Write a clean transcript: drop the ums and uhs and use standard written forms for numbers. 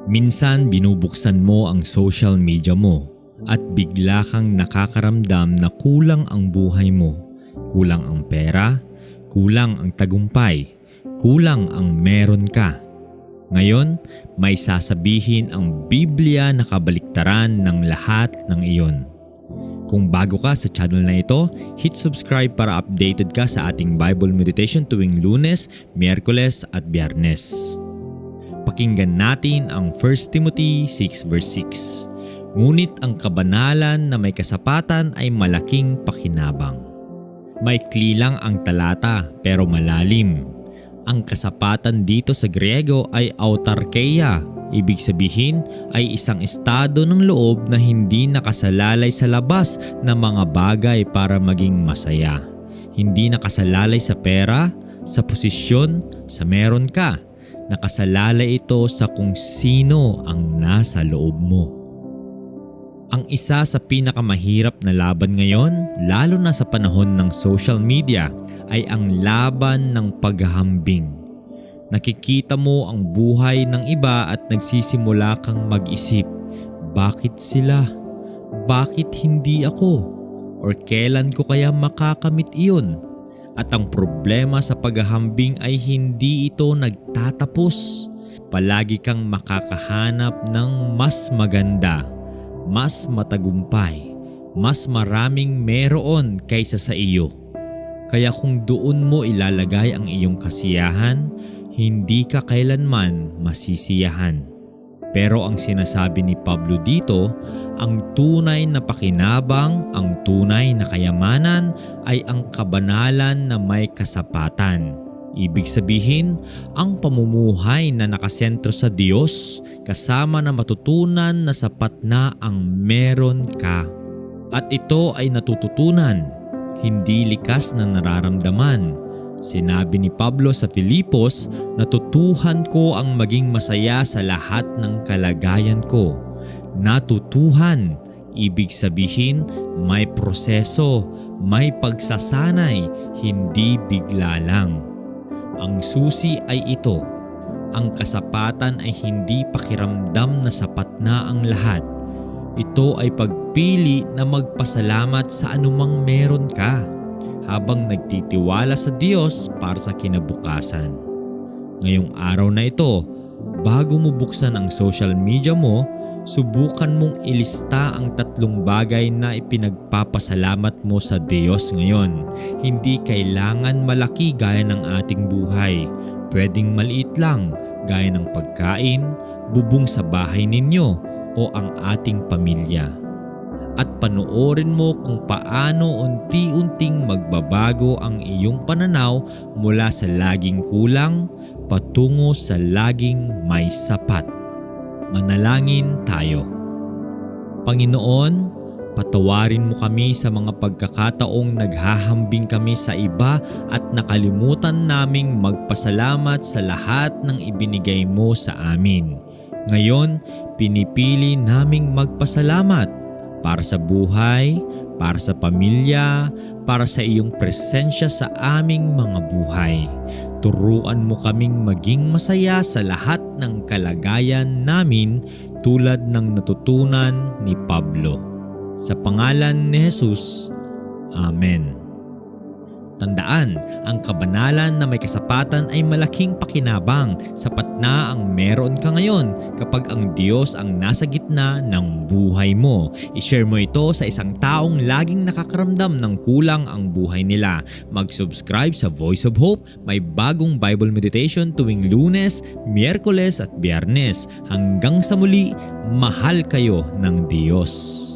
Minsan binubuksan mo ang social media mo at bigla kang nakakaramdam na kulang ang buhay mo. Kulang ang pera, kulang ang tagumpay, kulang ang meron ka. Ngayon, may sasabihin ang Biblia na kabaliktaran ng lahat ng iyon. Kung bago ka sa channel na ito, hit subscribe para updated ka sa ating Bible meditation tuwing Lunes, Miyerkules at Biyernes. Pakinggan natin ang 1 Timothy 6 verse 6. Ngunit ang kabanalan na may kasapatan ay malaking pakinabang. Maikli lang ang talata pero malalim. Ang kasapatan dito sa Griego ay autarkeia. Ibig sabihin ay isang estado ng loob na hindi nakasalalay sa labas na mga bagay para maging masaya. Hindi nakasalalay sa pera, sa posisyon, sa meron ka. Nakasalalay ito sa kung sino ang nasa loob mo. Ang isa sa pinakamahirap na laban ngayon, lalo na sa panahon ng social media, ay ang laban ng paghahambing. Nakikita mo ang buhay ng iba at nagsisimula kang mag-isip, bakit sila? Bakit hindi ako? Or kailan ko kaya makakamit iyon? At ang problema sa paghahambing ay hindi ito nagtatapos. Palagi kang makakahanap ng mas maganda, mas matagumpay, mas maraming meron kaysa sa iyo. Kaya kung doon mo ilalagay ang iyong kasiyahan, hindi ka kailanman masisiyahan. Pero ang sinasabi ni Pablo dito, ang tunay na pakinabang, ang tunay na kayamanan ay ang kabanalan na may kasapatan. Ibig sabihin, ang pamumuhay na nakasentro sa Diyos kasama na matutunan na sapat na ang meron ka. At ito ay natututunan, hindi likas na nararamdaman. Sinabi ni Pablo sa Filipos, natutuhan ko ang maging masaya sa lahat ng kalagayan ko. Natutuhan, ibig sabihin may proseso, may pagsasanay, hindi bigla lang. Ang susi ay ito, ang kasapatan ay hindi pakiramdam na sapat na ang lahat. Ito ay pagpili na magpasalamat sa anumang meron ka, habang nagtitiwala sa Diyos para sa kinabukasan. Ngayong araw na ito, bago mo buksan ang social media mo, subukan mong ilista ang 3 bagay na ipinagpapasalamat mo sa Diyos ngayon. Hindi kailangan malaki gaya ng ating buhay. Pwedeng maliit lang gaya ng pagkain, bubong sa bahay ninyo o ang ating pamilya. At panoorin mo kung paano unti-unting magbabago ang iyong pananaw mula sa laging kulang patungo sa laging may sapat. Manalangin tayo. Panginoon, patawarin mo kami sa mga pagkakataong naghahambing kami sa iba at nakalimutan naming magpasalamat sa lahat ng ibinigay mo sa amin. Ngayon, pinipili naming magpasalamat para sa buhay, para sa pamilya, para sa iyong presensya sa aming mga buhay. Turuan mo kaming maging masaya sa lahat ng kalagayan namin tulad ng natutunan ni Pablo. Sa pangalan ni Jesus, Amen. Tandaan, ang kabanalan na may kasapatan ay malaking pakinabang. Sapat na ang meron ka ngayon kapag ang Diyos ang nasa gitna ng buhay mo. I-share mo ito sa isang taong laging nakakaramdam ng kulang ang buhay nila. Mag-subscribe sa Voice of Hope. May bagong Bible meditation tuwing Lunes, Miyerkules at Biyernes. Hanggang sa muli, mahal kayo ng Diyos.